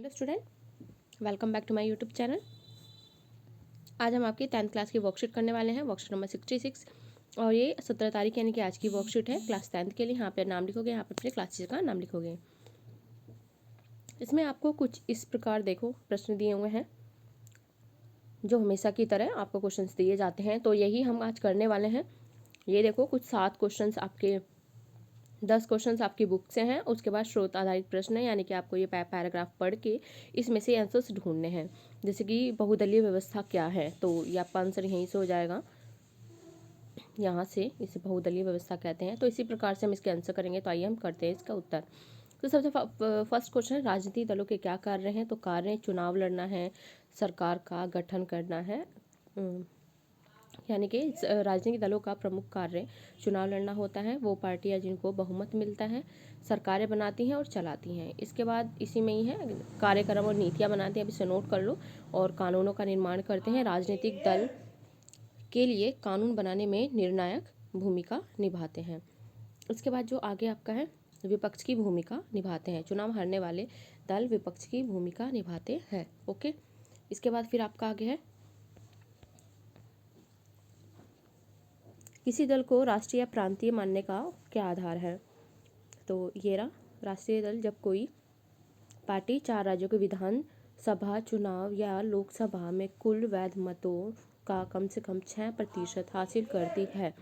Hello student, welcome back to my YouTube channel. आज हम आपकी 10th क्लास की वर्कशीट करने वाले हैं, वर्कशीट नंबर 66। और ये 17 तारीख यानी कि आज की वर्कशीट है क्लास 10th के लिए। यहाँ पे नाम लिखोगे, यहाँ पे अपने क्लास टीचर का नाम लिखोगे। इसमें आपको कुछ इस प्रकार देखो प्रश्न दिए हुए हैं, जो हमेशा की तरह आपको क्वेश्चंस दिए जाते हैं, तो यही हम आज करने वाले हैं। ये देखो कुछ 7 क्वेश्चंस आपके 10 क्वेश्चंस आपकी बुक से हैं, उसके बाद स्रोत आधारित प्रश्न है, यानी कि आपको ये पैराग्राफ पढ़ के इसमें से आंसर्स ढूंढने हैं। जैसे कि बहुदलीय व्यवस्था क्या है, तो ये आपका आंसर यहीं से हो जाएगा, यहाँ से इसे बहुदलीय व्यवस्था कहते हैं। तो इसी प्रकार से हम इसके आंसर करेंगे। तो आइए हम करते हैं इसका उत्तर। तो सबसे फर्स्ट क्वेश्चन है, राजनीतिक दलों के क्या कार्य हैं? तो कार्य चुनाव लड़ना है, सरकार का गठन करना है, यानी कि राजनीतिक दलों का प्रमुख कार्य चुनाव लड़ना होता है। वो पार्टियां जिनको बहुमत मिलता है सरकारें बनाती हैं और चलाती हैं। इसके बाद इसी में ही है कार्यक्रम और नीतियां बनाती हैं, अब इसे नोट कर लो। और कानूनों का निर्माण करते हैं। राजनीतिक दल के लिए कानून बनाने में निर्णायक भूमिका निभाते हैं। इसके बाद जो आगे आपका है, विपक्ष की भूमिका निभाते हैं। चुनाव हारने वाले दल विपक्ष की भूमिका निभाते हैं। ओके, इसके बाद फिर आपका आगे है, किसी दल को राष्ट्रीय या प्रांतीय मानने का क्या आधार है? तो ये रहा राष्ट्रीय दल, जब कोई पार्टी 4 राज्यों के विधान सभा चुनाव या लोकसभा में कुल वैध मतों का कम से कम 6% हासिल करती है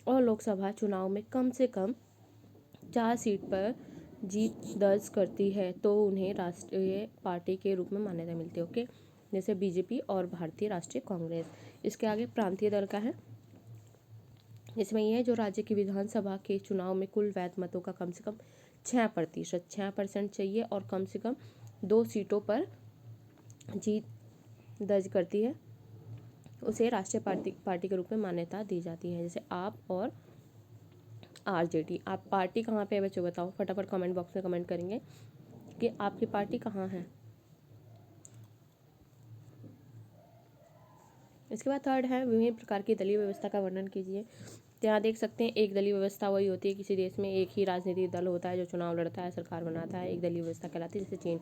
और लोकसभा चुनाव में कम से कम 4 सीट पर जीत दर्ज करती है, तो उन्हें राष्ट्रीय पार्टी के रूप में मान्यता मिलती है। ओके, जैसे बीजेपी और भारतीय राष्ट्रीय कांग्रेस। इसके आगे प्रांतीय दल का है, इसमें यह है जो राज्य की विधानसभा के चुनाव में कुल वैध मतों का कम से कम 6% चाहिए और कम से कम 2 सीटों पर जीत दर्ज करती है, उसे राष्ट्रीय पार्टी के रूप में मान्यता दी जाती है। जैसे आप और आरजेडी। आप पार्टी कहाँ पे है बच्चों, बताओ फटाफट कमेंट बॉक्स में कमेंट करेंगे कि आपकी पार्टी कहाँ है। इसके बाद थर्ड है, विभिन्न प्रकार की दलीय व्यवस्था का वर्णन कीजिए। तो यहाँ देख सकते हैं, एक दलीय व्यवस्था वही होती है किसी देश में एक ही राजनीतिक दल होता है जो चुनाव लड़ता है, सरकार बनाता है, एक दलीय व्यवस्था कहलाती है, जैसे चीन।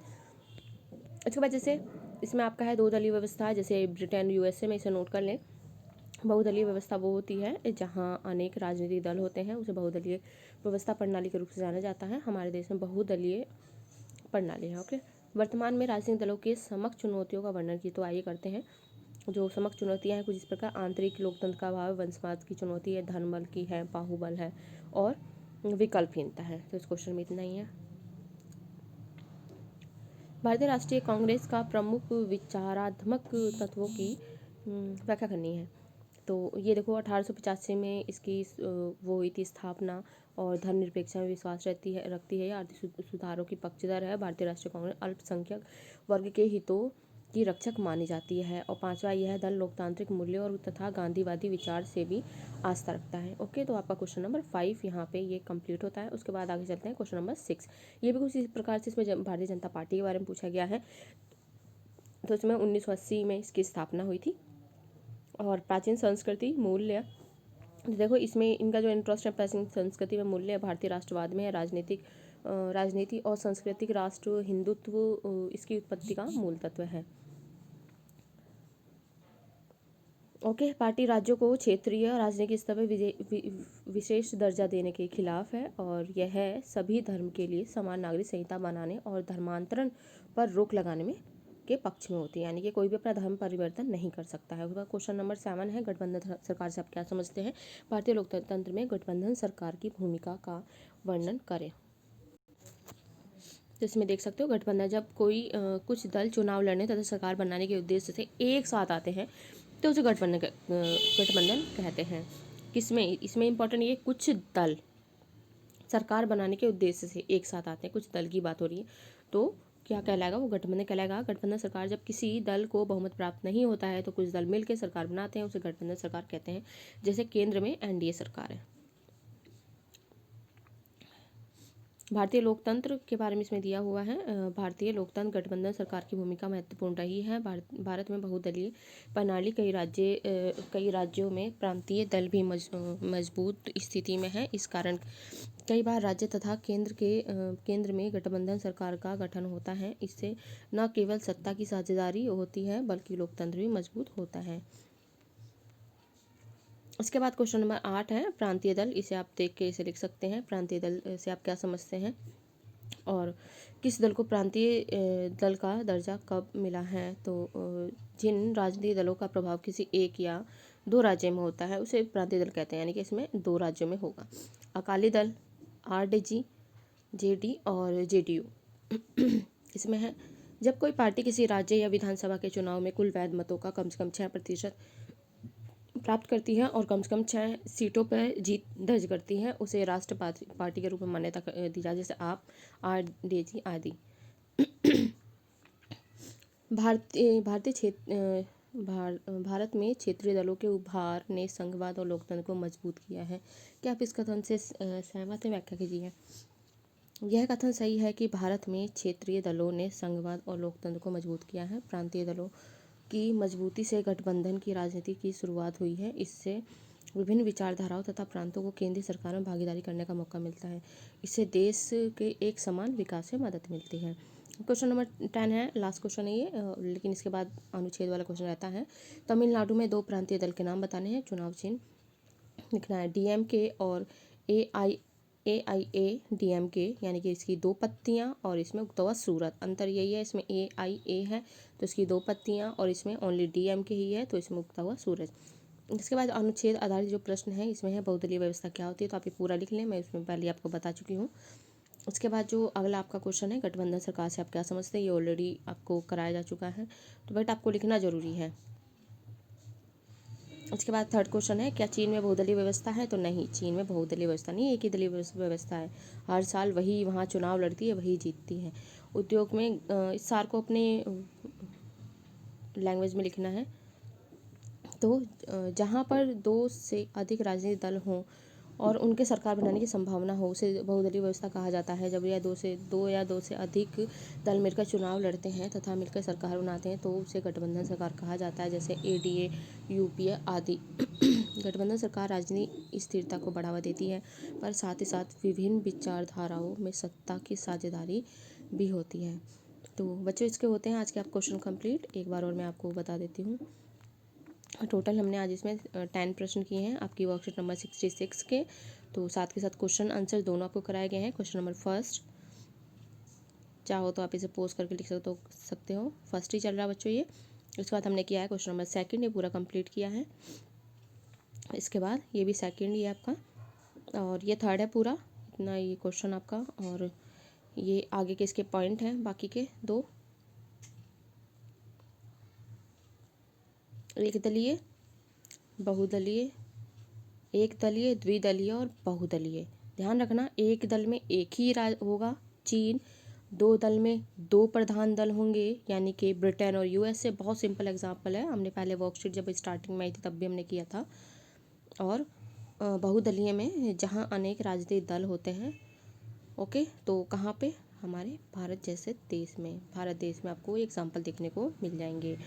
इसके बाद जैसे इसमें आपका है 2 दलीय व्यवस्था, जैसे ब्रिटेन यूएसए में, इसे नोट कर लें। बहुदलीय व्यवस्था वो होती है जहाँ अनेक राजनीतिक दल होते हैं, उसे बहुदलीय व्यवस्था प्रणाली के रूप से जाना जाता है। हमारे देश में बहुदलीय प्रणाली है। ओके, वर्तमान में राजनीतिक दलों के समक्ष चुनौतियों का वर्णन की। तो आइए करते हैं। जो समक्ष चुनौतियां हैं कुछ इस प्रकार, आंतरिक लोकतंत्र का अभाव, वंशवाद की चुनौती है, धनबल की है, बाहुबल है और विकल्पहीनता है। तो इस क्वेश्चन में इतना ही है। भारतीय राष्ट्रीय कांग्रेस का प्रमुख विचारात्मक तत्वों की व्याख्या करनी है। तो ये देखो 1885 में इसकी वो हुई थी स्थापना, और धर्मनिरपेक्षता में विश्वास रखती है, आर्थिक सुधारों की पक्षधर है। भारतीय राष्ट्रीय कांग्रेस अल्पसंख्यक वर्ग के हितों की रक्षक मानी जाती है। और 5वां यह दल लोकतांत्रिक मूल्यों और तथा गांधीवादी विचार से भी आस्था रखता है। ओके, तो आपका क्वेश्चन नंबर 5 यहाँ पे ये कंप्लीट होता है। उसके बाद आगे चलते हैं क्वेश्चन नंबर 6। ये भी कुछ इस प्रकार से इसमें भारतीय जनता पार्टी के बारे में पूछा गया है। तो इसमें 1980 में इसकी स्थापना हुई थी। और प्राचीन संस्कृति मूल्य, देखो इसमें इनका जो इंटरेस्ट है प्राचीन संस्कृति में मूल्य, भारतीय राष्ट्रवाद में है, राजनीति और सांस्कृतिक राष्ट्र हिंदुत्व इसकी उत्पत्ति का मूल तत्व है। ओके, पार्टी राज्यों को क्षेत्रीय राजनीतिक स्तर पर विशेष दर्जा देने के खिलाफ है, और यह सभी धर्म के लिए समान नागरिक संहिता बनाने और धर्मांतरण पर रोक लगाने में के पक्ष में होती है, यानी कि कोई भी अपना धर्म परिवर्तन नहीं कर सकता है। उसका क्वेश्चन नंबर 7 है, गठबंधन सरकार से आप क्या समझते हैं? भारतीय लोकतंत्र में गठबंधन सरकार की भूमिका का वर्णन करें। तो इसमें देख सकते हो, गठबंधन जब कोई कुछ दल चुनाव लड़ने तथा सरकार बनाने के उद्देश्य से एक साथ आते हैं तो उसे गठबंधन कहते हैं। किसमें? इसमें इंपॉर्टेंट ये कुछ दल सरकार बनाने के उद्देश्य से एक साथ आते हैं, कुछ दल की बात हो रही है, तो क्या कहलाएगा? वो गठबंधन कहलाएगा। गठबंधन सरकार, जब किसी दल को बहुमत प्राप्त नहीं होता है तो कुछ दल मिलकर सरकार बनाते हैं, उसे गठबंधन सरकार कहते हैं। जैसे केंद्र में एनडीए सरकार है। भारतीय लोकतंत्र के बारे में इसमें दिया हुआ है। भारतीय लोकतंत्र गठबंधन सरकार की भूमिका महत्वपूर्ण रही है। भारत में बहुदलीय प्रणाली कई राज्यों में प्रांतीय दल भी मजबूत स्थिति में है। इस कारण कई बार राज्य तथा केंद्र में गठबंधन सरकार का गठन होता है। इससे न केवल सत्ता की साझेदारी होती है बल्कि लोकतंत्र भी मजबूत होता है। इसके बाद क्वेश्चन नंबर 8 है प्रांतीय दल। इसे आप देख के इसे लिख सकते हैं। प्रांतीय दल से आप क्या समझते हैं और किस दल को प्रांतीय दल का दर्जा कब मिला है? तो जिन राजनीतिक दलों का प्रभाव किसी एक या दो राज्य में होता है उसे प्रांतीय दल कहते हैं, यानी कि इसमें दो राज्यों में होगा। अकाली दल, आरजेडी, जेडी और जेडीयू। इसमें है जब कोई पार्टी किसी राज्य या विधानसभा के चुनाव में कुल वैध मतों का कम से कम 6% प्राप्त करती है और कम से कम 6 सीटों पर जीत दर्ज करती है, उसे राष्ट्र पार्टी के रूप में मान्यता दी जाती है, जैसे आप, आरजेडी आदि। भारत में क्षेत्रीय दलों के उभार ने संघवाद और लोकतंत्र को मजबूत किया है। क्या आप इस कथन से सहमत हैं? व्याख्या कीजिए। यह कथन सही है कि भारत में क्षेत्रीय दलों ने संघवाद और लोकतंत्र को मजबूत किया है। प्रांतीय दलों की मजबूती से गठबंधन की राजनीति की शुरुआत हुई है। इससे विभिन्न विचारधाराओं तथा प्रांतों को केंद्रीय सरकार में भागीदारी करने का मौका मिलता है। इससे देश के एक समान विकास में मदद मिलती है। क्वेश्चन नंबर 10 है, लास्ट क्वेश्चन है ये, लेकिन इसके बाद अनुच्छेद वाला क्वेश्चन रहता है। तमिलनाडु में दो प्रांतीय दल के नाम बताने हैं। चुनाव चिन्ह लिखना है डीएमके और AIA डीएमके, यानी कि इसकी दो पत्तियां और इसमें उगता हुआ सूरज। अंतर यही है, इसमें AIA है तो इसकी दो पत्तियां और इसमें ओनली डीएमके ही है तो इसमें उगता हुआ सूरज। इसके बाद अनुच्छेद आधारित जो प्रश्न है इसमें है बहुदलीय व्यवस्था क्या होती है, तो आप ये पूरा लिख लें, मैं इसमें पहले आपको बता चुकी हूँ। उसके बाद जो अगला आपका क्वेश्चन है गठबंधन सरकार से आप क्या समझते हैं, ये ऑलरेडी आपको कराया जा चुका है, तो बट आपको लिखना जरूरी है। उसके बाद थर्ड क्वेश्चन है क्या चीन में बहुदलीय व्यवस्था है, तो नहीं, चीन में बहुदलीय व्यवस्था नहीं, एक ही दलीय व्यवस्था है। हर साल वही वहाँ चुनाव लड़ती है, वही जीतती है। उद्योग में इस सार को अपने लैंग्वेज में लिखना है। तो जहाँ पर दो से अधिक राजनीतिक दल हों और उनके सरकार बनाने की संभावना हो उसे बहुदलीय व्यवस्था कहा जाता है। जब यह दो से अधिक दल मिलकर चुनाव लड़ते हैं तथा मिलकर सरकार बनाते हैं तो उसे गठबंधन सरकार कहा जाता है, जैसे ADA, UPA आदि। गठबंधन सरकार राजनीतिक स्थिरता को बढ़ावा देती है पर साथ ही साथ विभिन्न विचारधाराओं में सत्ता की साझेदारी भी होती है। तो बच्चों इसके होते हैं आज के आप क्वेश्चन कंप्लीट। एक बार और मैं आपको बता देती हूँ, टोटल हमने आज इसमें 10 प्रश्न किए हैं आपकी वर्कशीट नंबर 66 के। तो साथ के साथ क्वेश्चन आंसर दोनों आपको कराए गए हैं। क्वेश्चन नंबर फर्स्ट, चाहो तो आप इसे पोस्ट करके लिख सकते हो, फर्स्ट ही चल रहा है बच्चों ये। उसके बाद हमने किया है क्वेश्चन नंबर सेकंड, ये पूरा कंप्लीट किया है। इसके बाद ये भी सेकंड ही है आपका और ये थर्ड है पूरा, इतना ये क्वेश्चन आपका। और ये आगे के इसके पॉइंट हैं बाकी के दो, एकदलीय, बहुदलीय, एक दलीय, द्विदलीय और बहुदलीय। ध्यान रखना एक दल में एक ही राज होगा चीन, दो दल में दो प्रधान दल होंगे यानी कि ब्रिटेन और USA। बहुत सिंपल एग्जांपल है, हमने पहले वर्कशीट जब स्टार्टिंग में आई थी तब भी हमने किया था। और बहुदलीय में जहां अनेक राजनीतिक दल होते हैं, ओके, तो कहाँ पे, हमारे भारत जैसे देश में, भारत देश में आपको एग्जाम्पल देखने को मिल जाएंगे।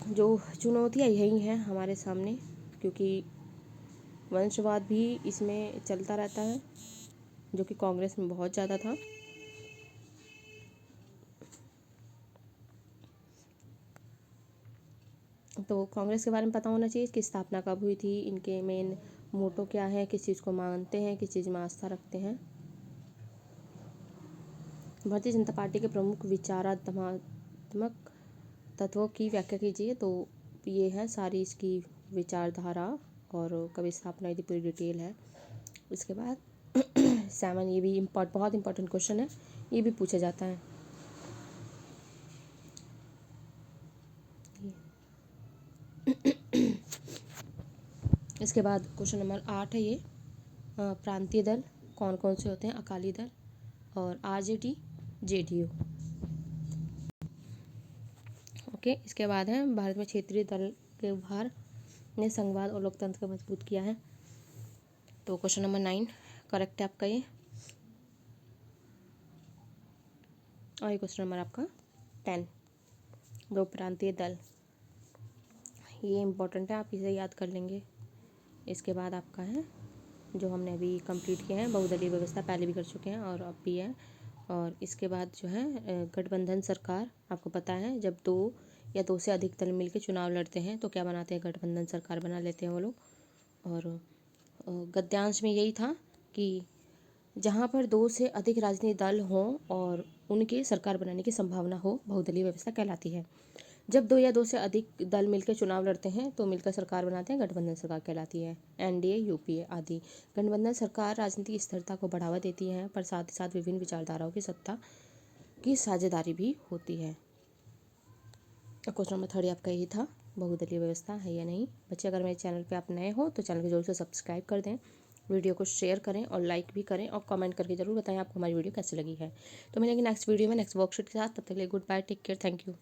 जो चुनौतियाँ यही हैं हमारे सामने, क्योंकि वंशवाद भी इसमें चलता रहता है जो कि कांग्रेस में बहुत ज़्यादा था। तो कांग्रेस के बारे में पता होना चाहिए, इसकी स्थापना कब हुई थी, इनके मेन मोटो क्या है, किस चीज़ को मानते हैं, किस चीज़ में आस्था रखते हैं। भारतीय जनता पार्टी के प्रमुख विचारात्मक तत्वों की व्याख्या कीजिए। तो ये है सारी इसकी विचारधारा और कब स्थापना हुई थी, पूरी डिटेल है। इसके बाद 7, ये भी बहुत इंपॉर्टेंट क्वेश्चन है, ये भी पूछा जाता है। इसके बाद क्वेश्चन नंबर 8 है ये, प्रांतीय दल कौन कौन से होते हैं, अकाली दल और RJD, JDU। ओके, इसके बाद है भारत में क्षेत्रीय दल के उभार ने संघवाद और लोकतंत्र को मजबूत किया है। तो क्वेश्चन नंबर 9 करेक्ट है आपका ये। और ये क्वेश्चन नंबर आपका 10, दो प्रांतीय दल, ये इम्पोर्टेंट है, आप इसे याद कर लेंगे। इसके बाद आपका है जो हमने अभी कंप्लीट किया है, बहुदलीय व्यवस्था पहले भी कर चुके हैं और अब भी है। और इसके बाद जो है गठबंधन सरकार, आपको पता है जब दो या दो से अधिक दल मिलकर चुनाव लड़ते हैं तो क्या बनाते हैं, गठबंधन सरकार बना लेते हैं वो लोग। और गद्यांश में यही था कि जहाँ पर दो से अधिक राजनीतिक दल हों और उनके सरकार बनाने की संभावना हो, बहुदलीय व्यवस्था कहलाती है। जब दो या दो से अधिक दल मिलकर चुनाव लड़ते हैं तो मिलकर सरकार बनाते हैं, गठबंधन सरकार कहलाती है। एनडीए, यूपीए आदि। गठबंधन सरकार राजनीतिक स्थिरता को बढ़ावा देती है, पर साथ ही साथ विभिन्न विचारधाराओं की सत्ता की साझेदारी भी होती है। क्वेश्चन नंबर 3 आपका यही था, बहुदलीय व्यवस्था है या नहीं। बच्चे अगर मेरे चैनल पे आप नए हो तो चैनल को जरूर से सब्सक्राइब कर दें, वीडियो को शेयर करें और लाइक भी करें और कमेंट करके जरूर बताएं आपको हमारी वीडियो कैसी लगी है। तो मिलेंगे नेक्स्ट वीडियो में नेक्स्ट वर्कशीट के साथ, तब तक के लिए good bye, take care, thank you.